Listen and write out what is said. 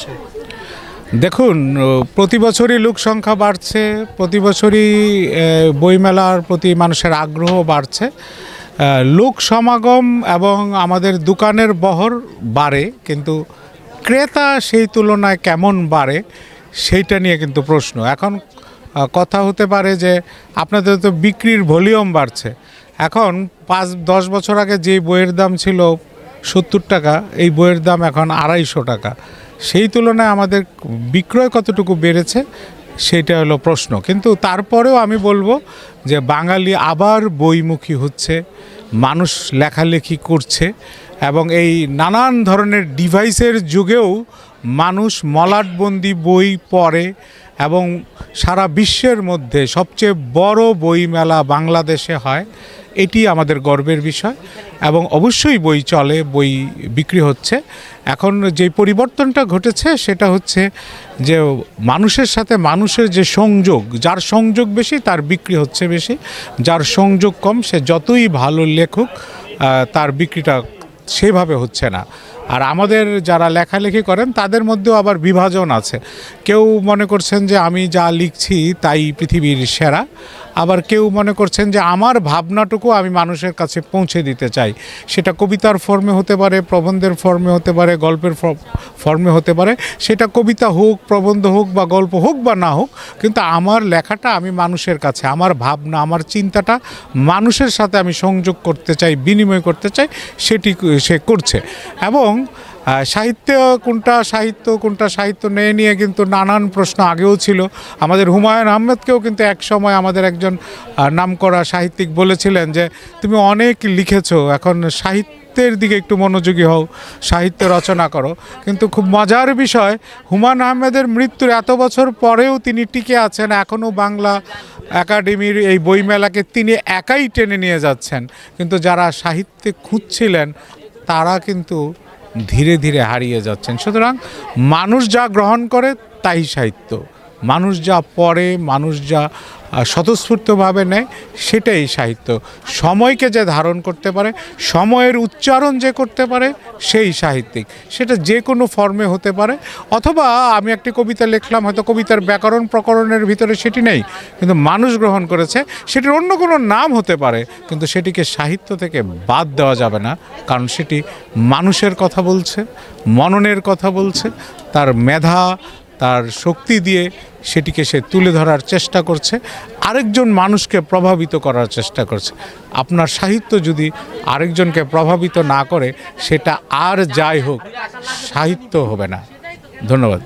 হচ্ছে? দেখুন, প্রতি বছরই লোক সংখ্যা বাড়ছে, প্রতি বছরই বইমেলার প্রতি মানুষের আগ্রহ বাড়ছে। লোক সমাগম এবং আমাদের দোকানের বহর বাড়ে, কিন্তু ক্রেতা সেই তুলনায় কেমন বাড়ে সেইটা নিয়ে কিন্তু প্রশ্ন। এখন কথা হতে পারে যে আপনাদের তো বিক্রির ভলিউম বাড়ছে। এখন 5-10 বছর আগে যে বইয়ের দাম ছিল 70 টাকা, এই বইয়ের দাম এখন 250 টাকা। সেই তুলনায় আমাদের বিক্রয় কতটুকু বেড়েছে সেটা হলো প্রশ্ন। কিন্তু তারপরেও আমি বলবো যে বাঙালি আবার বইমুখী হচ্ছে, মানুষ লেখালেখি করছে এবং এই নানান ধরনের ডিভাইসের যুগেও মানুষ মলাটবন্দি বই পড়ে এবং সারা বিশ্বের মধ্যে সবচেয়ে বড় বই মেলা বাংলাদেশে হয়। এটি আমাদের গর্বের বিষয় এবং অবশ্যই বই চলে, বই বিক্রি হচ্ছে। এখন যে পরিবর্তনটা ঘটেছে সেটা হচ্ছে যে মানুষের সাথে মানুষের যে সংযোগ, যার সংযোগ বেশি তার বিক্রি হচ্ছে বেশি, যার সংযোগ কম সে যতই ভালো লেখক তার বিক্রিটা সেভাবে হচ্ছে না। আর আমাদের যারা লেখালেখি করেন তাদের মধ্যেও আবার বিভাজন আছে। কেউ মনে করছেন যে আমি যা লিখছি তাই পৃথিবীর সেরা, আবার কেউ মনে করছেন যে আমার ভাবনাটুকু আমি মানুষের কাছে পৌঁছে দিতে চাই। সেটা কবিতার ফর্মে হতে পারে, প্রবন্ধের ফর্মে হতে পারে, গল্পের ফর্মে হতে পারে। সেটা কবিতা হোক, প্রবন্ধ হোক বা গল্প হোক বা না হোক, কিন্তু আমার লেখাটা আমি মানুষের কাছে, আমার ভাবনা, আমার চিন্তাটা মানুষের সাথে আমি সংযোগ করতে চাই, বিনিময় করতে চাই, সেটি সে করছে। এবং সাহিত্য কোনটা সাহিত্য নিয়ে কিন্তু নানান প্রশ্ন আগেও ছিল। আমাদের হুমায়ুন আহমেদকেও কিন্তু এক সময় আমাদের একজন নামকরা সাহিত্যিক বলেছিলেন যে তুমি অনেক লিখেছো, এখন সাহিত্যের দিকে একটু মনোযোগী হও, সাহিত্য রচনা করো। কিন্তু খুব মজার বিষয়, হুমায়ুন আহমেদের মৃত্যুর এত বছর পরেও তিনি টিকে আছেন, এখনও বাংলা একাডেমির এই বইমেলাকে তিনি একাই টেনে নিয়ে যাচ্ছেন। কিন্তু যারা সাহিত্যে খুঁজছিলেন তারা কিন্তু ধীরে ধীরে হারিয়ে যাচ্ছেন। সুতরাং মানুষ যা গ্রহণ করে তাই সাহিত্য, মানুষ যা পড়ে, মানুষ যা স্বতঃস্ফূর্তভাবে নেয় সেটাই সাহিত্য। সময়কে যে ধারণ করতে পারে, সময়ের উচ্চারণ যে করতে পারে সেই সাহিত্যিক। সেটা যে কোনো ফর্মে হতে পারে, অথবা আমি একটি কবিতা লিখলাম, হয়তো কবিতার ব্যাকরণ প্রকরণের ভিতরে সেটি নেই, কিন্তু মানুষ গ্রহণ করেছে, সেটির অন্য কোনো নাম হতে পারে, কিন্তু সেটিকে সাহিত্য থেকে বাদ দেওয়া যাবে না। কারণ সেটি মানুষের কথা বলছে, মননের কথা বলছে, তার মেধা, তার শক্তি দিয়ে সেটিকে সে তুলে ধরার চেষ্টা করছে, আরেকজন মানুষকে প্রভাবিত করার চেষ্টা করছে। আপনার সাহিত্য যদি আরেকজনকে প্রভাবিত না করে, সেটা আর যাই হোক সাহিত্য হবে না। ধন্যবাদ।